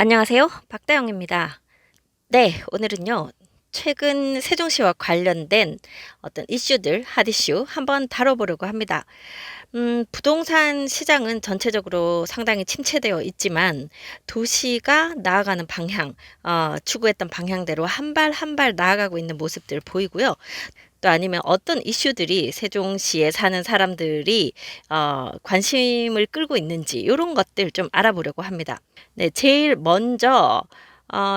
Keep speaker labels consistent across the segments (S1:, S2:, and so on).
S1: 안녕하세요. 박다영입니다. 네, 오늘은요. 최근 세종시와 관련된 어떤 이슈들, 핫 이슈 한번 다뤄보려고 합니다. 부동산 시장은 전체적으로 상당히 침체되어 있지만 도시가 나아가는 방향, 추구했던 방향대로 한 발 한 발 나아가고 있는 모습들 보이고요. 또 아니면 어떤 이슈들이 세종시에 사는 사람들이 관심을 끌고 있는지 이런 것들 좀 알아보려고 합니다. 네, 제일 먼저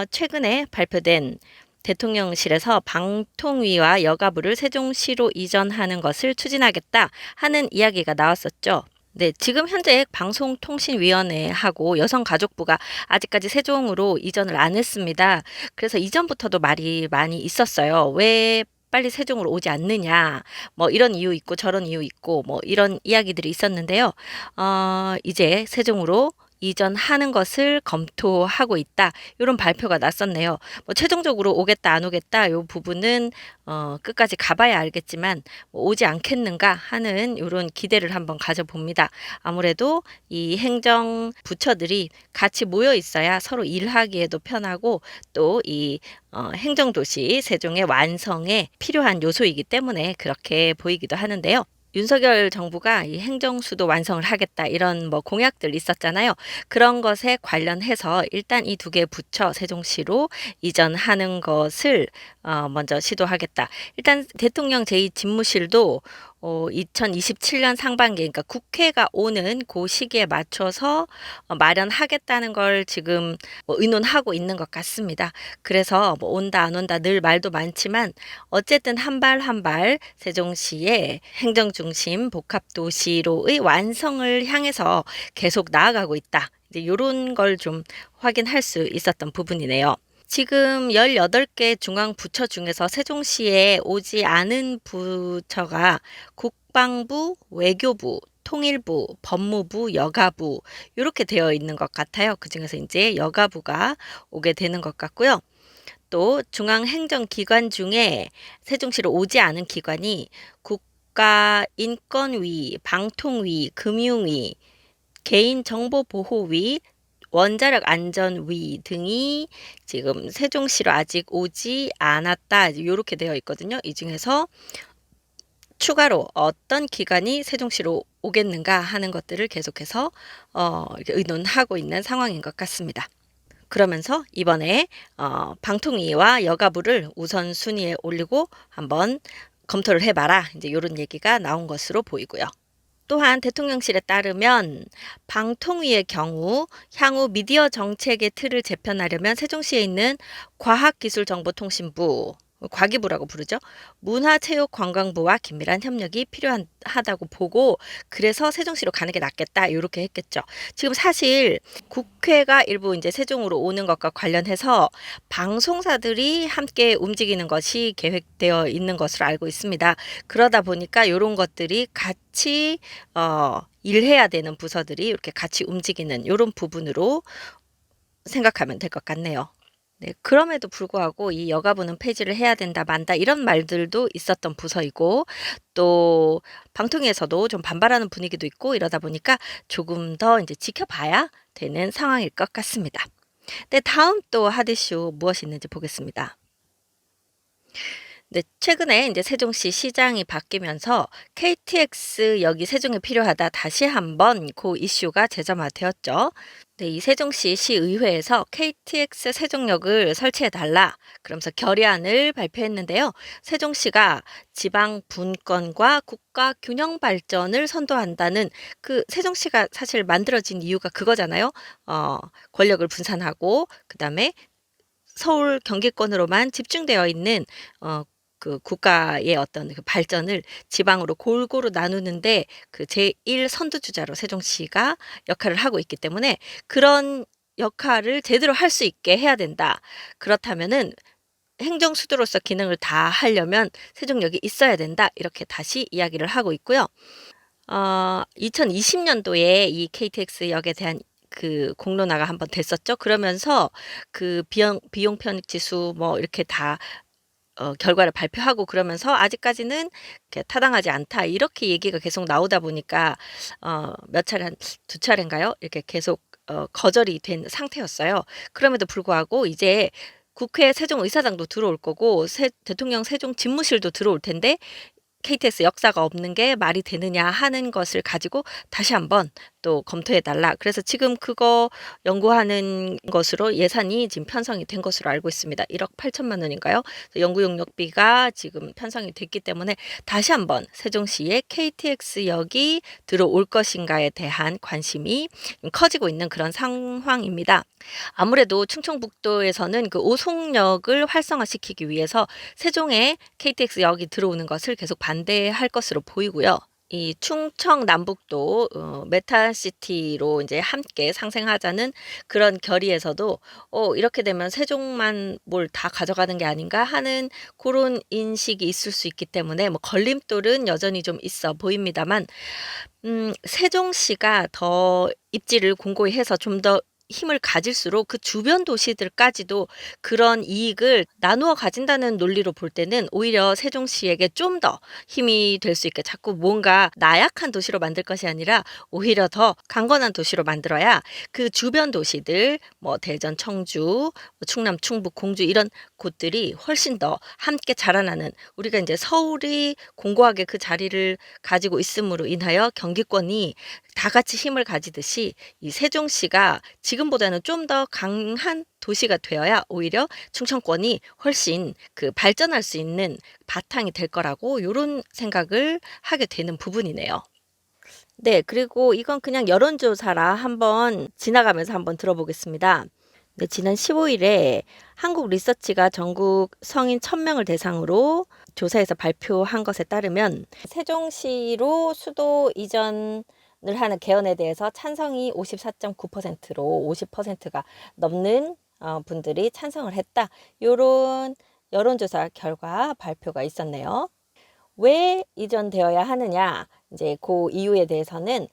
S1: 최근에 발표된 대통령실에서 방통위와 여가부를 세종시로 이전하는 것을 추진하겠다 하는 이야기가 나왔었죠. 네, 지금 현재 방송통신위원회하고 여성가족부가 아직까지 세종으로 이전을 안 했습니다. 그래서 이전부터도 말이 많이 있었어요. 왜 빨리 세종으로 오지 않느냐, 뭐 이런 이유 있고 저런 이유 있고 뭐 이런 이야기들이 있었는데요. 이제 세종으로 이전하는 것을 검토하고 있다. 이런 발표가 났었네요. 뭐 최종적으로 오겠다 안 오겠다 이 부분은 끝까지 가봐야 알겠지만 뭐 오지 않겠는가 하는 이런 기대를 한번 가져봅니다. 아무래도 이 행정 부처들이 같이 모여 있어야 서로 일하기에도 편하고 또 이 행정도시 세종의 완성에 필요한 요소이기 때문에 그렇게 보이기도 하는데요. 윤석열 정부가 이 행정수도 완성을 하겠다 이런 뭐 공약들 있었잖아요. 그런 것에 관련해서 일단 이 두 개 부처 세종시로 이전하는 것을 먼저 시도하겠다. 일단 대통령 제2집무실도 2027년 상반기, 그러니까 국회가 오는 그 시기에 맞춰서 마련하겠다는 걸 지금 뭐 의논하고 있는 것 같습니다. 그래서 뭐 온다 안 온다 늘 말도 많지만 어쨌든 한 발 한 발 세종시의 행정중심 복합도시로의 완성을 향해서 계속 나아가고 있다. 이제 이런 걸 좀 확인할 수 있었던 부분이네요. 지금 18개 중앙 부처 중에서 세종시에 오지 않은 부처가 국방부, 외교부, 통일부, 법무부, 여가부 이렇게 되어 있는 것 같아요. 그중에서 이제 여가부가 오게 되는 것 같고요. 또 중앙행정기관 중에 세종시로 오지 않은 기관이 국가인권위, 방통위, 금융위, 개인정보보호위, 원자력안전위 등이 지금 세종시로 아직 오지 않았다. 이렇게 되어 있거든요. 이 중에서 추가로 어떤 기관이 세종시로 오겠는가 하는 것들을 계속해서 이렇게 의논하고 있는 상황인 것 같습니다. 그러면서 이번에 방통위와 여가부를 우선순위에 올리고 한번 검토를 해봐라. 이제 이런 얘기가 나온 것으로 보이고요. 또한 대통령실에 따르면 방통위의 경우 향후 미디어 정책의 틀을 재편하려면 세종시에 있는 과학기술정보통신부, 과기부라고 부르죠. 문화체육관광부와 긴밀한 협력이 필요하다고 보고 그래서 세종시로 가는 게 낫겠다 이렇게 했겠죠. 지금 사실 국회가 일부 이제 세종으로 오는 것과 관련해서 방송사들이 함께 움직이는 것이 계획되어 있는 것으로 알고 있습니다. 그러다 보니까 이런 것들이 같이 일해야 되는 부서들이 이렇게 같이 움직이는 이런 부분으로 생각하면 될 것 같네요. 네, 그럼에도 불구하고 이 여가부는 폐지를 해야 된다 만다 이런 말들도 있었던 부서이고 또 방통위에서도 좀 반발하는 분위기도 있고 이러다 보니까 조금 더 이제 지켜봐야 되는 상황일 것 같습니다. 네, 다음 또 핫 이슈 무엇이 있는지 보겠습니다. 네, 최근에 이제 세종시 시장이 바뀌면서 KTX역이 세종에 필요하다 다시 한번 그 이슈가 재점화되었죠. 네, 이 세종시 시의회에서 KTX 세종역을 설치해 달라 그러면서 결의안을 발표했는데요. 세종시가 지방 분권과 국가 균형 발전을 선도한다는 그 세종시가 사실 만들어진 이유가 그거잖아요. 권력을 분산하고 그다음에 서울 경기권으로만 집중되어 있는 그 국가의 어떤 그 발전을 지방으로 골고루 나누는데 그 제1 선두주자로 세종시가 역할을 하고 있기 때문에 그런 역할을 제대로 할 수 있게 해야 된다. 그렇다면은 행정 수도로서 기능을 다 하려면 세종역이 있어야 된다. 이렇게 다시 이야기를 하고 있고요. 2020년도에 이 KTX역에 대한 그 공론화가 한번 됐었죠. 그러면서 그 비용 편익 지수 뭐 이렇게 다 결과를 발표하고 그러면서 아직까지는 이렇게 타당하지 않다. 이렇게 얘기가 계속 나오다 보니까 몇 차례 한 두 차례인가요? 이렇게 계속 거절이 된 상태였어요. 그럼에도 불구하고 이제 국회 세종의사당도 들어올 거고 대통령 세종 집무실도 들어올 텐데 KTX 역사가 없는 게 말이 되느냐 하는 것을 가지고 다시 한번 또 검토해 달라. 그래서 지금 그거 연구하는 것으로 예산이 지금 편성이 된 것으로 알고 있습니다. 1억 8천만 원인가요? 연구 용역비가 지금 편성이 됐기 때문에 다시 한번 세종시에 KTX역이 들어올 것인가에 대한 관심이 커지고 있는 그런 상황입니다. 아무래도 충청북도에서는 그 오송역을 활성화시키기 위해서 세종에 KTX역이 들어오는 것을 계속 반대할 것으로 보이고요. 이 충청 남북도 메타시티로 이제 함께 상생하자는 그런 결의에서도 이렇게 되면 세종만 뭘 다 가져가는 게 아닌가 하는 그런 인식이 있을 수 있기 때문에 뭐 걸림돌은 여전히 좀 있어 보입니다만 세종시가 더 입지를 공고히 해서 좀 더 힘을 가질수록 그 주변 도시들까지도 그런 이익을 나누어 가진다는 논리로 볼 때는 오히려 세종시에게 좀 더 힘이 될 수 있게 자꾸 뭔가 나약한 도시로 만들 것이 아니라 오히려 더 강건한 도시로 만들어야 그 주변 도시들 뭐 대전, 청주, 뭐 충남, 충북, 공주 이런 곳들이 훨씬 더 함께 자라나는 우리가 이제 서울이 공고하게 그 자리를 가지고 있음으로 인하여 경기권이 다 같이 힘을 가지듯이 이 세종시가 지금보다는 좀 더 강한 도시가 되어야 오히려 충청권이 훨씬 그 발전할 수 있는 바탕이 될 거라고 요런 생각을 하게 되는 부분이네요. 네, 그리고 이건 그냥 여론조사라 한번 지나가면서 한번 들어보겠습니다. 네, 지난 15일에 한국 리서치가 전국 성인 1000명을 대상으로 조사해서 발표한 것에 따르면 세종시로 수도 이전을 하는 개헌에 대해서 찬성이 54.9%로 50%가 넘는 분들이 찬성을 했다. 요런 여론조사 결과 발표가 있었네요. 왜 이전되어야 하느냐? 이제 그 이유에 대해서는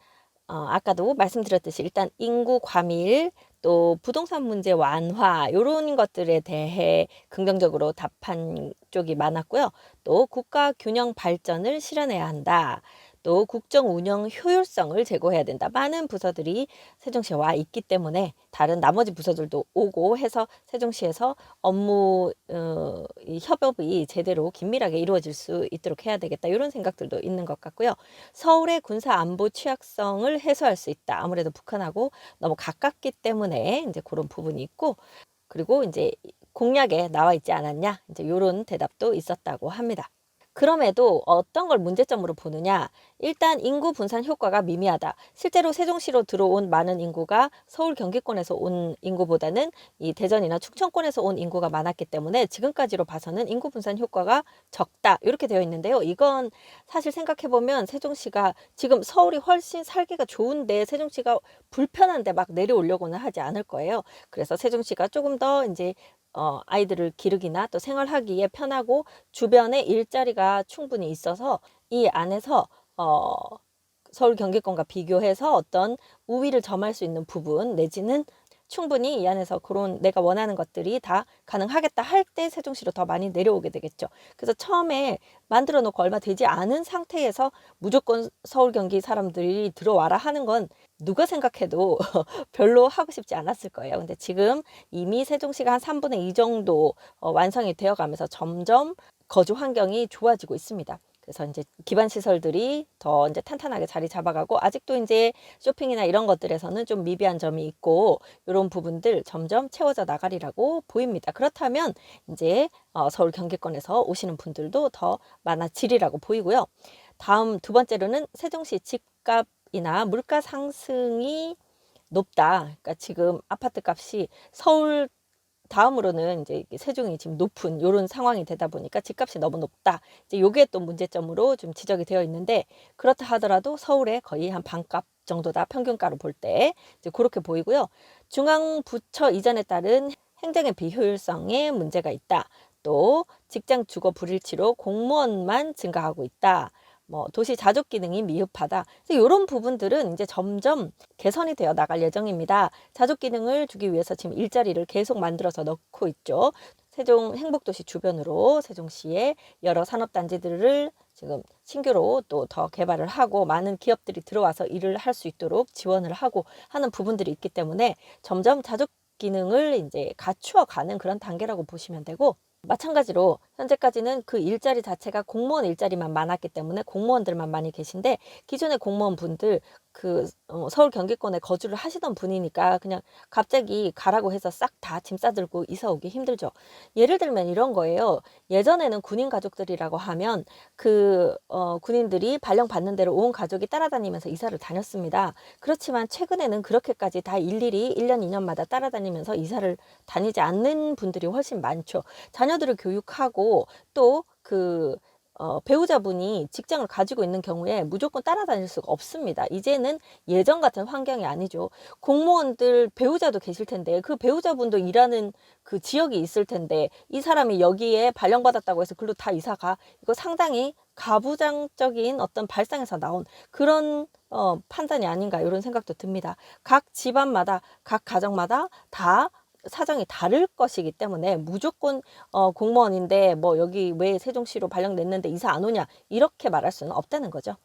S1: 아까도 말씀드렸듯이 일단 인구 과밀, 또 부동산 문제 완화 요런 것들에 대해 긍정적으로 답한 쪽이 많았고요. 또 국가 균형 발전을 실현해야 한다. 또 국정 운영 효율성을 제고해야 된다. 많은 부서들이 세종시에 와 있기 때문에 다른 나머지 부서들도 오고 해서 세종시에서 업무 이 협업이 제대로 긴밀하게 이루어질 수 있도록 해야 되겠다. 이런 생각들도 있는 것 같고요. 서울의 군사 안보 취약성을 해소할 수 있다. 아무래도 북한하고 너무 가깝기 때문에 이제 그런 부분이 있고 그리고 이제 공약에 나와 있지 않았냐. 이제 이런 대답도 있었다고 합니다. 그럼에도 어떤 걸 문제점으로 보느냐? 일단 인구 분산 효과가 미미하다. 실제로 세종시로 들어온 많은 인구가 서울 경기권에서 온 인구보다는 이 대전이나 충청권에서 온 인구가 많았기 때문에 지금까지로 봐서는 인구 분산 효과가 적다. 이렇게 되어 있는데요. 이건 사실 생각해보면 세종시가 지금 서울이 훨씬 살기가 좋은데 세종시가 불편한데 막 내려오려고는 하지 않을 거예요. 그래서 세종시가 조금 더 이제 아이들을 기르기나 또 생활하기에 편하고 주변에 일자리가 충분히 있어서 이 안에서 서울 경기권과 비교해서 어떤 우위를 점할 수 있는 부분 내지는 충분히 이 안에서 그런 내가 원하는 것들이 다 가능하겠다 할 때 세종시로 더 많이 내려오게 되겠죠. 그래서 처음에 만들어 놓고 얼마 되지 않은 상태에서 무조건 서울 경기 사람들이 들어와라 하는 건 누가 생각해도 별로 하고 싶지 않았을 거예요. 근데 지금 이미 세종시가 한 3분의 2 정도 완성이 되어 가면서 점점 거주 환경이 좋아지고 있습니다. 그래서 이제 기반 시설들이 더 이제 탄탄하게 자리 잡아가고 아직도 이제 쇼핑이나 이런 것들에서는 좀 미비한 점이 있고 이런 부분들 점점 채워져 나가리라고 보입니다. 그렇다면 이제 서울 경기권에서 오시는 분들도 더 많아지리라고 보이고요. 다음 두 번째로는 세종시 집값이나 물가 상승이 높다. 그러니까 지금 아파트 값이 서울 다음으로는 이제 세종이 지금 높은 이런 상황이 되다 보니까 집값이 너무 높다. 이제 요게 또 문제점으로 좀 지적이 되어 있는데 그렇다 하더라도 서울에 거의 한 반값 정도다. 평균가로 볼 때 이제 그렇게 보이고요. 중앙 부처 이전에 따른 행정의 비효율성에 문제가 있다. 또 직장 주거 불일치로 공무원만 증가하고 있다. 뭐 도시 자족 기능이 미흡하다. 이런 부분들은 이제 점점 개선이 되어 나갈 예정입니다. 자족 기능을 주기 위해서 지금 일자리를 계속 만들어서 넣고 있죠. 세종 행복도시 주변으로 세종시의 여러 산업단지들을 지금 신규로 또 더 개발을 하고 많은 기업들이 들어와서 일을 할 수 있도록 지원을 하고 하는 부분들이 있기 때문에 점점 자족 기능을 이제 갖추어 가는 그런 단계라고 보시면 되고, 마찬가지로 현재까지는 그 일자리 자체가 공무원 일자리만 많았기 때문에 공무원들만 많이 계신데, 기존의 공무원분들 서울 경기권에 거주를 하시던 분이니까 그냥 갑자기 가라고 해서 싹 다 짐 싸들고 이사 오기 힘들죠. 예를 들면 이런 거예요. 예전에는 군인 가족들이라고 하면 군인들이 발령 받는 대로 온 가족이 따라다니면서 이사를 다녔습니다. 그렇지만 최근에는 그렇게까지 다 일일이 1년, 2년마다 따라다니면서 이사를 다니지 않는 분들이 훨씬 많죠. 자녀들을 교육하고 또 배우자분이 직장을 가지고 있는 경우에 무조건 따라다닐 수가 없습니다. 이제는 예전 같은 환경이 아니죠. 공무원들 배우자도 계실 텐데 그 배우자분도 일하는 그 지역이 있을 텐데 이 사람이 여기에 발령받았다고 해서 글로 다 이사가, 이거 상당히 가부장적인 어떤 발상에서 나온 그런 판단이 아닌가, 이런 생각도 듭니다. 각 집안마다 각 가정마다 다 사정이 다를 것이기 때문에 무조건 공무원인데 뭐 여기 왜 세종시로 발령냈는데 이사 안 오냐, 이렇게 말할 수는 없다는 거죠.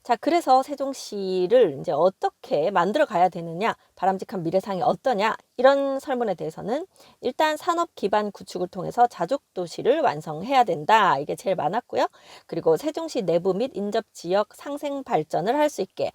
S1: 자, 그래서 세종시를 이제 어떻게 만들어 가야 되느냐, 바람직한 미래상이 어떠냐, 이런 설문에 대해서는 일단 산업 기반 구축을 통해서 자족도시를 완성해야 된다, 이게 제일 많았고요. 그리고 세종시 내부 및 인접 지역 상생 발전을 할 수 있게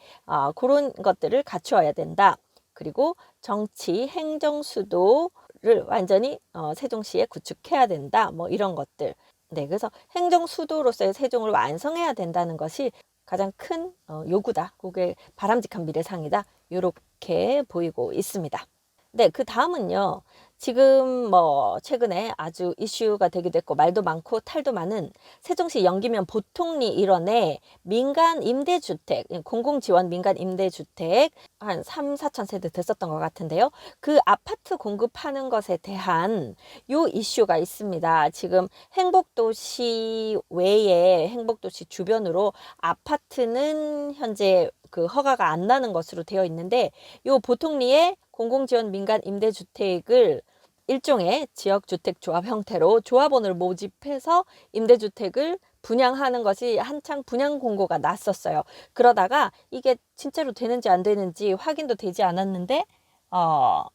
S1: 그런 것들을 갖추어야 된다. 그리고 정치, 행정 수도를 완전히 세종시에 구축해야 된다. 뭐 이런 것들. 네, 그래서 행정 수도로서의 세종을 완성해야 된다는 것이 가장 큰 요구다. 그게 바람직한 미래상이다. 이렇게 보이고 있습니다. 네, 그 다음은요. 지금 뭐 최근에 아주 이슈가 되기도 했고 말도 많고 탈도 많은 세종시 영기면 보통리 일원의 민간 임대주택, 공공지원 민간 임대주택 한 3, 4천 세대 됐었던 것 같은데요. 그 아파트 공급하는 것에 대한 요 이슈가 있습니다. 지금 행복도시 외에 행복도시 주변으로 아파트는 현재 그 허가가 안 나는 것으로 되어 있는데, 요 보통리에 공공지원 민간 임대주택을 일종의 지역주택조합 형태로 조합원을 모집해서 임대주택을 분양하는 것이 한창 분양 공고가 났었어요. 그러다가 이게 진짜로 되는지 안 되는지 확인도 되지 않았는데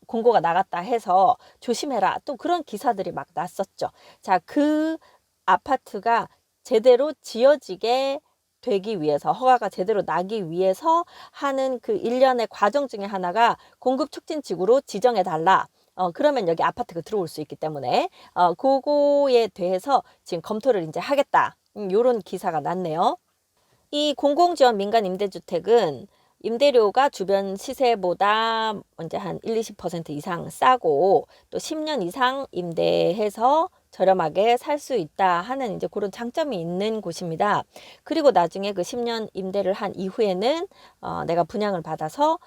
S1: 공고가 나갔다 해서 조심해라, 또 그런 기사들이 막 났었죠. 자, 그 아파트가 제대로 지어지게 되기 위해서, 허가가 제대로 나기 위해서 하는 그 일련의 과정 중에 하나가 공급 촉진 지구로 지정해 달라. 그러면 여기 아파트가 들어올 수 있기 때문에 그거에 대해서 지금 검토를 이제 하겠다. 요런 기사가 났네요. 이 공공지원 민간 임대주택은 임대료가 주변 시세보다 이제 한 1, 20% 이상 싸고 또 10년 이상 임대해서 저렴하게 살 수 있다 하는 이제 그런 장점이 있는 곳입니다. 그리고 나중에 그 10년 임대를 한 이후에는 내가 분양을 받아서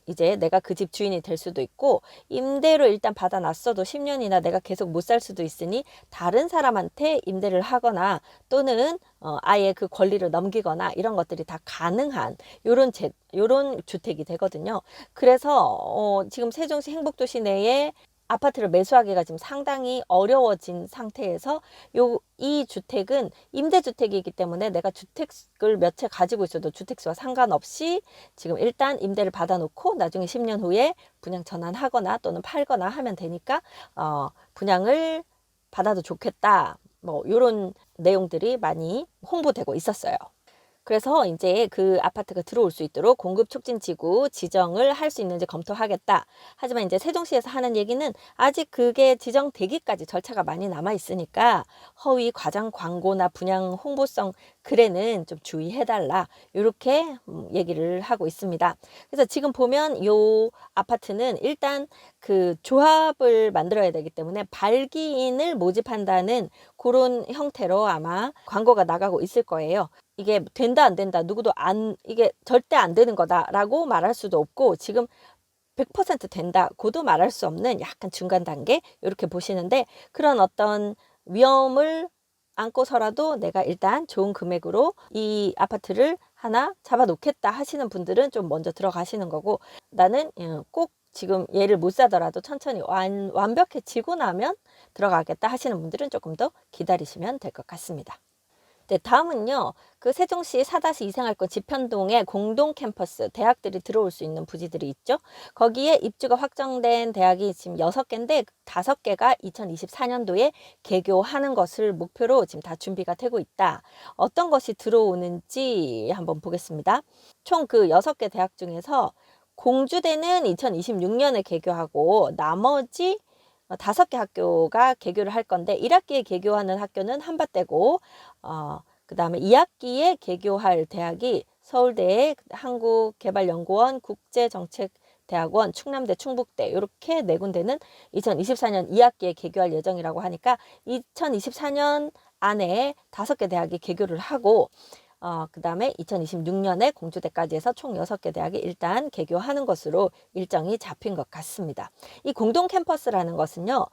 S1: 이제 내가 그 집 주인이 될 수도 있고, 임대로 일단 받아놨어도 10년이나 내가 계속 못 살 수도 있으니 다른 사람한테 임대를 하거나 또는 아예 그 권리를 넘기거나 이런 것들이 다 가능한 요런 주택이 되거든요. 그래서 지금 세종시 행복도시 내에 아파트를 매수하기가 지금 상당히 어려워진 상태에서 이 주택은 임대주택이기 때문에 내가 주택을 몇 채 가지고 있어도 주택수와 상관없이 지금 일단 임대를 받아놓고 나중에 10년 후에 분양 전환하거나 또는 팔거나 하면 되니까 분양을 받아도 좋겠다. 뭐 이런 내용들이 많이 홍보되고 있었어요. 그래서 이제 그 아파트가 들어올 수 있도록 공급 촉진 지구 지정을 할 수 있는지 검토하겠다. 하지만 이제 세종시에서 하는 얘기는 아직 그게 지정되기까지 절차가 많이 남아 있으니까 허위 과장 광고나 분양 홍보성 글에는 좀 주의해달라, 이렇게 얘기를 하고 있습니다. 그래서 지금 보면 요 아파트는 일단 그 조합을 만들어야 되기 때문에 발기인을 모집한다는 그런 형태로 아마 광고가 나가고 있을 거예요. 이게 된다 안 된다, 누구도 이게 절대 안 되는 거다라고 말할 수도 없고, 지금 100% 된다고도 말할 수 없는 약간 중간 단계, 이렇게 보시는데, 그런 어떤 위험을 안고서라도 내가 일단 좋은 금액으로 이 아파트를 하나 잡아 놓겠다 하시는 분들은 좀 먼저 들어가시는 거고, 나는 꼭 지금 얘를 못 사더라도 천천히 완벽해지고 나면 들어가겠다 하시는 분들은 조금 더 기다리시면 될 것 같습니다. 네, 다음은요. 그 세종시 4-2 생활권 지편동에 공동 캠퍼스 대학들이 들어올 수 있는 부지들이 있죠. 거기에 입주가 확정된 대학이 지금 6개인데 5개가 2024년도에 개교하는 것을 목표로 지금 다 준비가 되고 있다. 어떤 것이 들어오는지 한번 보겠습니다. 총 그 6개 대학 중에서 공주대는 2026년에 개교하고 나머지 5개 학교가 개교를 할 건데 1학기에 개교하는 학교는 한밭대고 그 다음에 2학기에 개교할 대학이 서울대, 한국개발연구원, 국제정책대학원, 충남대, 충북대 이렇게 4군데는 2024년 2학기에 개교할 예정이라고 하니까 2024년 안에 5개 대학이 개교를 하고 그 다음에 2026년에 공주대까지 해서 총 6개 대학이 일단 개교하는 것으로 일정이 잡힌 것 같습니다. 이 공동 캠퍼스라는 것은요,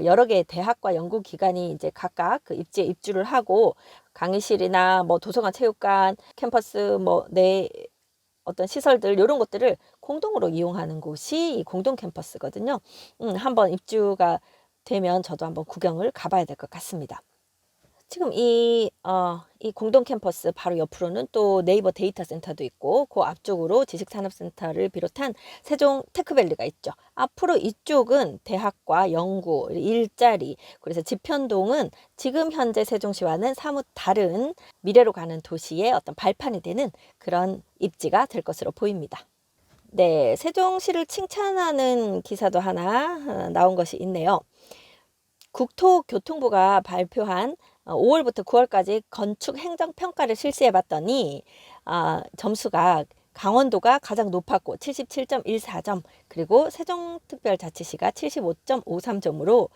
S1: 여러 개의 대학과 연구기관이 이제 각각 그 입지에 입주를 하고 강의실이나 뭐 도서관, 체육관, 캠퍼스 내 어떤 시설들 이런 것들을 공동으로 이용하는 곳이 이 공동 캠퍼스거든요. 한번 입주가 되면 저도 한번 구경을 가봐야 될 것 같습니다. 지금 이 공동 캠퍼스 바로 옆으로는 또 네이버 데이터 센터도 있고 그 앞쪽으로 지식산업센터를 비롯한 세종 테크밸리가 있죠. 앞으로 이쪽은 대학과 연구, 일자리, 그래서 지편동은 지금 현재 세종시와는 사뭇 다른 미래로 가는 도시의 어떤 발판이 되는 그런 입지가 될 것으로 보입니다. 네, 세종시를 칭찬하는 기사도 하나 나온 것이 있네요. 국토교통부가 발표한 5월부터 9월까지 건축 행정평가를 실시해 봤더니 점수가 강원도가 가장 높았고 77.14점, 그리고 세종특별자치시가 75.53점으로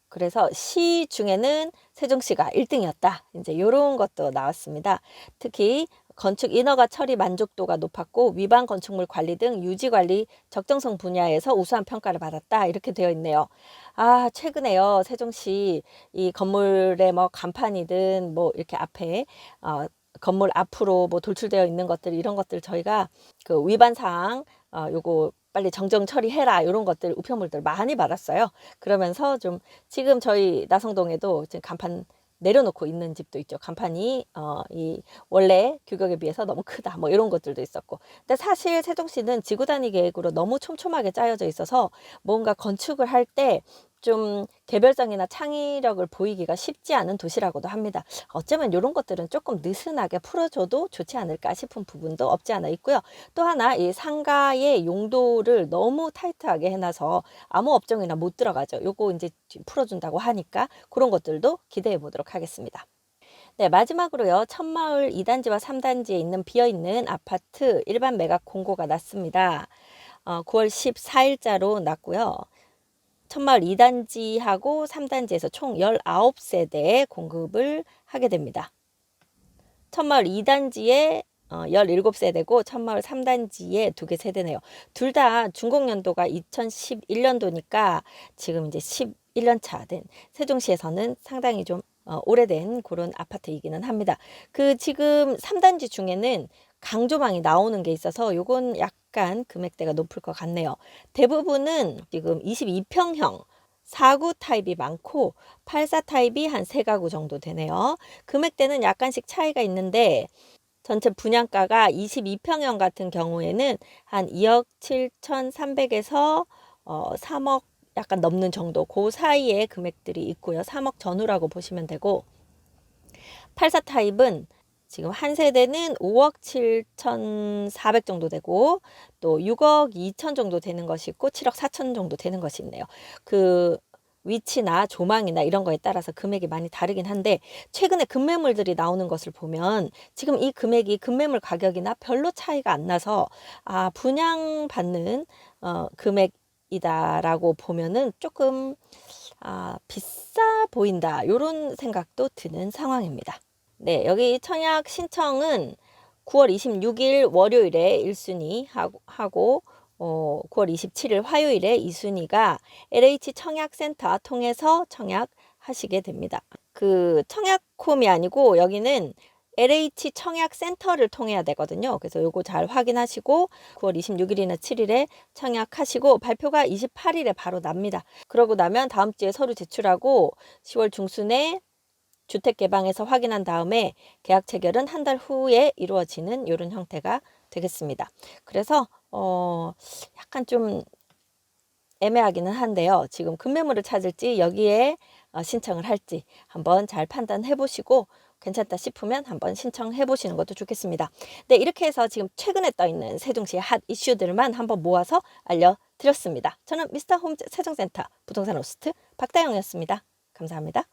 S1: 그래서 시 중에는 세종시가 1등이었다. 이제 이런 것도 나왔습니다. 특히 건축 인허가 처리 만족도가 높았고 위반 건축물 관리 등 유지 관리 적정성 분야에서 우수한 평가를 받았다. 이렇게 되어 있네요. 최근에요. 세종시 이 건물의 뭐 간판이든 뭐 이렇게 앞에 건물 앞으로 뭐 돌출되어 있는 것들 이런 것들 저희가 그 위반 사항 요거 빨리 정정 처리해라 이런 것들 우편물들 많이 받았어요. 그러면서 좀 지금 저희 나성동에도 지금 간판 내려놓고 있는 집도 있죠. 간판이 이 원래 규격에 비해서 너무 크다 뭐 이런 것들도 있었고, 근데 사실 세종시는 지구 단위 계획으로 너무 촘촘하게 짜여져 있어서 뭔가 건축을 할 때 좀 개별성이나 창의력을 보이기가 쉽지 않은 도시라고도 합니다. 어쩌면 이런 것들은 조금 느슨하게 풀어줘도 좋지 않을까 싶은 부분도 없지 않아 있고요. 또 하나 이 상가의 용도를 너무 타이트하게 해놔서 아무 업종이나 못 들어가죠. 요거 이제 풀어준다고 하니까 그런 것들도 기대해 보도록 하겠습니다. 네, 마지막으로요. 천마을 2단지와 3단지에 있는 비어있는 아파트 일반 매각 공고가 났습니다. 9월 14일자로 났고요. 천마을 2단지하고 3단지에서 총 19세대의 공급을 하게 됩니다. 천마을 2단지에 17세대고 천마을 3단지에 2개 세대네요. 둘 다 준공연도가 2011년도니까 지금 이제 11년 차 된 세종시에서는 상당히 좀 오래된 그런 아파트이기는 합니다. 그 지금 3단지 중에는 강조망이 나오는 게 있어서 요건 약간 금액대가 높을 것 같네요. 대부분은 지금 22평형 4구 타입이 많고 84 타입이 한 3가구 정도 되네요. 금액대는 약간씩 차이가 있는데 전체 분양가가 22평형 같은 경우에는 한 2억 7,300에서 3억 약간 넘는 정도 그 사이에 금액들이 있고요. 3억 전후라고 보시면 되고, 84 타입은 지금 한 세대는 5억 7,400 정도 되고 또 6억 2천 정도 되는 것이 있고 7억 4천 정도 되는 것이 있네요. 그 위치나 조망이나 이런 거에 따라서 금액이 많이 다르긴 한데 최근에 급매물들이 나오는 것을 보면 지금 이 금액이 급매물 가격이나 별로 차이가 안 나서 분양받는 금액이다라고 보면은 조금 비싸 보인다 이런 생각도 드는 상황입니다. 네, 여기 청약 신청은 9월 26일 월요일에 1순위 하고 9월 27일 화요일에 2순위가 LH 청약센터 통해서 청약하시게 됩니다. 그 청약홈이 아니고 여기는 LH 청약 센터를 통해야 되거든요. 그래서 요거 잘 확인하시고 9월 26일이나 7일에 청약하시고 발표가 28일에 바로 납니다. 그러고 나면 다음 주에 서류 제출하고 10월 중순에 주택 개방에서 확인한 다음에 계약 체결은 한 달 후에 이루어지는 이런 형태가 되겠습니다. 그래서 약간 좀 애매하기는 한데요. 지금 급매물을 찾을지 여기에 신청을 할지 한번 잘 판단해 보시고 괜찮다 싶으면 한번 신청해 보시는 것도 좋겠습니다. 네, 이렇게 해서 지금 최근에 떠 있는 세종시의 핫 이슈들만 한번 모아서 알려드렸습니다. 저는 미스터 홈 세종센터 부동산 호스트 박다영이었습니다. 감사합니다.